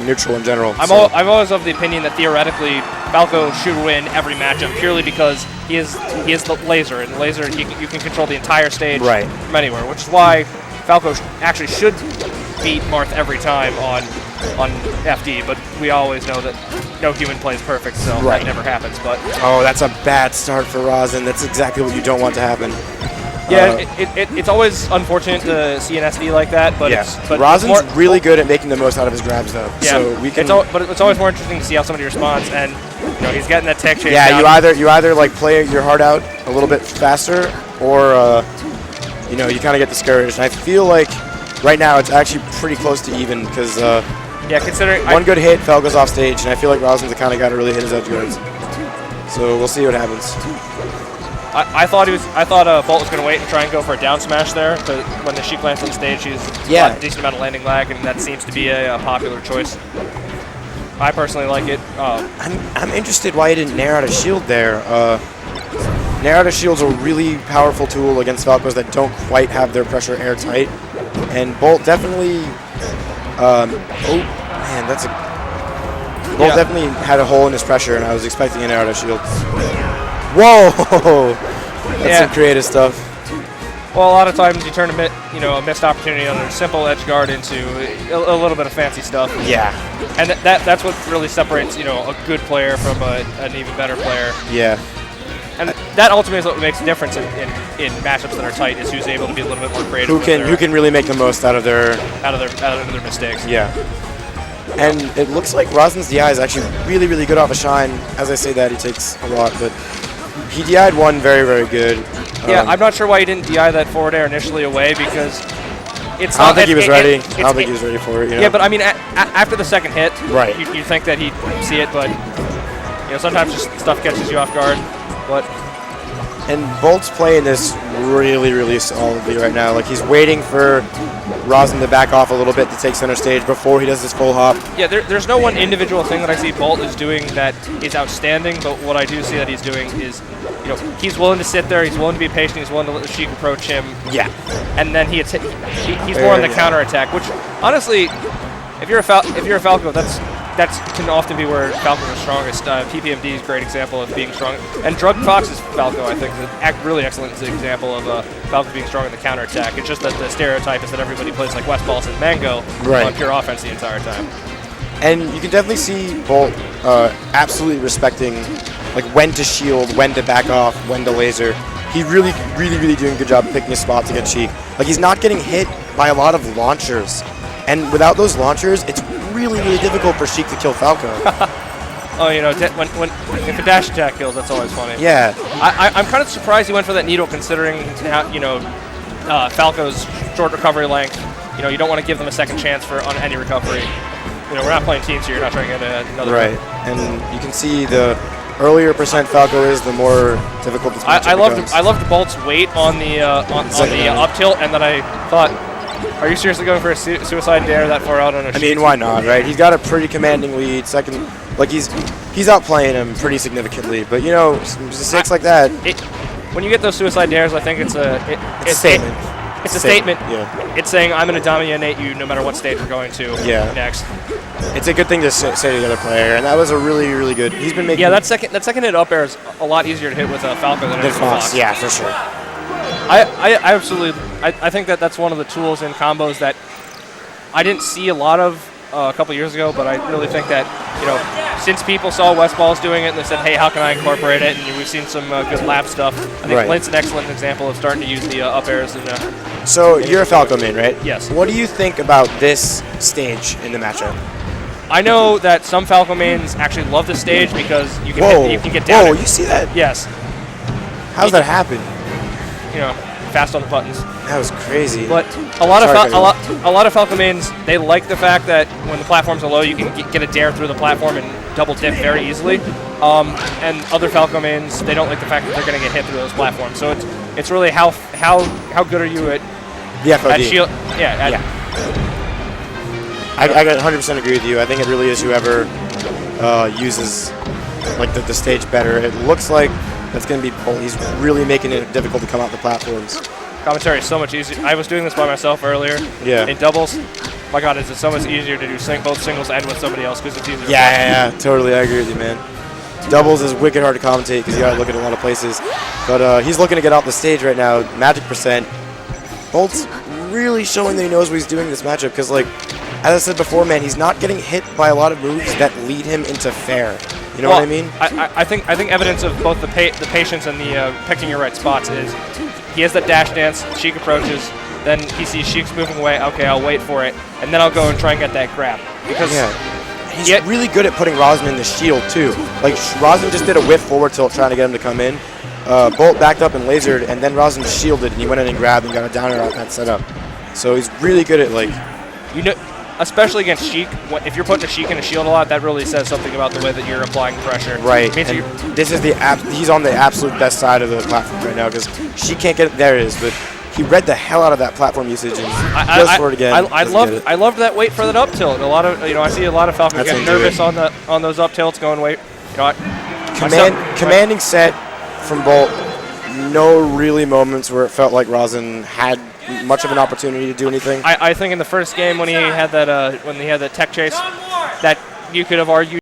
neutral in general. I'm always of the opinion that theoretically Falco should win every matchup purely because he is the laser, and the laser you can control the entire stage from anywhere, which is why Falco actually should beat Marth every time on FD, but we always know that no human plays perfect, so that never happens. But oh, that's a bad start for Rasen. That's exactly what you don't want to happen. Yeah, it's always unfortunate to see an SD like that, but Rasen's really good at making the most out of his grabs, though. Yeah, so we can. But it's always more interesting to see how somebody responds, and he's getting that tech chase. Yeah, down. you either like play your heart out a little bit faster, or you kind of get discouraged. And I feel like right now it's actually pretty close to even because considering one good hit, Falco's off stage, and I feel like Rasen's the kind of guy to really hit his edge guards. So we'll see what happens. I thought Bolt was going to wait and try and go for a down smash there, but when the Sheik lands on stage, she's got a decent amount of landing lag, and that seems to be a popular choice. I personally like it. I'm interested why he didn't nair out a shield there. Nair out a shield's a really powerful tool against Falcos that don't quite have their pressure airtight, and Bolt definitely. Bolt definitely had a hole in his pressure, and I was expecting an nair out a shield. Whoa! That's some creative stuff. Well, a lot of times you turn a missed opportunity on a simple edge guard into a little bit of fancy stuff. Yeah. And that's what really separates a good player from an even better player. Yeah. And that ultimately is what makes a difference in matchups that are tight, is who's able to be a little bit more creative. Who can really make the most out of their mistakes. Yeah. And it looks like Rasen's DI is actually really, really good off a shine. As I say that, he takes a lot, but he DI'd one very, very good. Yeah, I'm not sure why he didn't DI that forward air initially away, because it's I don't think he was ready. I don't think he was ready for it. Yeah, but I mean, after the second hit, you think that he'd see it, but sometimes just stuff catches you off guard. And Bolt's playing this really, really solidly right now. Like, he's waiting for Rasen to back off a little bit to take center stage before he does his full hop. Yeah, there's no one individual thing that I see Bolt is doing that is outstanding, but what I do see that he's doing is, he's willing to sit there, he's willing to be patient, he's willing to let the Sheik approach him. Yeah. And then he's more on the counter attack, which honestly, if you're a Falco, that can often be where Falcos are strongest. PPMD is a great example of being strong. And Drug Fox's Falco, I think, is a really excellent example of Falco being strong in the counterattack. It's just that the stereotype is that everybody plays like West Balls and Mango on pure offense the entire time. And you can definitely see Bolt absolutely respecting like when to shield, when to back off, when to laser. He's really, really, really doing a good job picking a spot to get Sheik. Like, he's not getting hit by a lot of launchers. And without those launchers, it's really, really difficult for Sheik to kill Falco. If a dash attack kills, that's always funny. Yeah. I'm kind of surprised he went for that needle, considering how, Falco's short recovery length. You don't want to give them a second chance on any recovery. We're not playing teams here. You're not trying to get another. Right. And you can see the earlier percent Falco is, the more difficult this matchup becomes. I loved Bolt's weight on the up tilt, and then I thought, are you seriously going for a suicide dare that far out on a Sheik? I mean, why not, right? He's got a pretty commanding lead. Second, like he's outplaying him pretty significantly. But mistakes like that. When you get those suicide dares, I think it's a statement. It's a statement. Yeah. It's saying I'm going to dominate you no matter what stage we're going to next. It's a good thing to say to the other player, and that was a really, really good. He's been making. Yeah, that second hit up air is a lot easier to hit with a Falco than it is with Fox. Yeah, for sure. I absolutely. I think that's one of the tools in combos that I didn't see a lot of a couple years ago, but I really think that since people saw West Balls doing it and they said, hey, how can I incorporate it? And we've seen some good lap stuff. I think Lint's an excellent example of starting to use the up airs. So you're a Falco main, right? Yes. What do you think about this stage in the matchup? I know that some Falco mains actually love this stage because you can get down. Whoa, you see that? Yes. How's that happen? Fast on the buttons. That was crazy. But a lot of Falco mains, they like the fact that when the platforms are low, you can get a dare through the platform and double dip very easily. And other Falco mains, they don't like the fact that they're going to get hit through those platforms. So it's really how good are you at the FOD? At shield? I 100% agree with you. I think it really is whoever uses like the stage better. It looks like that's going to be Bolt. He's really making it difficult to come out the platforms. Commentary is so much easier. I was doing this by myself earlier in doubles. my God, is it so much easier to do both singles and with somebody else because it's easier. Yeah, totally. I agree with you, man. Doubles is wicked hard to commentate because you got to look at a lot of places. But he's looking to get off the stage right now. Magic percent. Bolt's really showing that he knows what he's doing in this matchup because, like, as I said before, man, he's not getting hit by a lot of moves that lead him into fair. You know what I mean? I think evidence of both the patience and the picking your right spots is he has that dash dance. Sheik approaches, then he sees Sheik's moving away. Okay, I'll wait for it, and then I'll go and try and get that grab because he's really good at putting Rasen in the shield too. Like Rasen just did a whiff forward tilt trying to get him to come in. Bolt backed up and lasered, and then Rasen shielded, and he went in and grabbed and got a downer out that setup. So he's really good at, like, especially against Sheik, if you're putting a Sheik in a shield a lot, that really says something about the way that you're applying pressure. Right. This is he's on the absolute best side of the platform right now because Sheik can't get it. There it is, but he read the hell out of that platform usage and goes for it again. I loved that wait for that up tilt. A lot of I see a lot of Falcons getting nervous on those up tilts, going wait. Commanding set from Bolt. No really moments where it felt like Rasen had much of an opportunity to do anything. I think in the first game when he had that tech chase, that you could have argued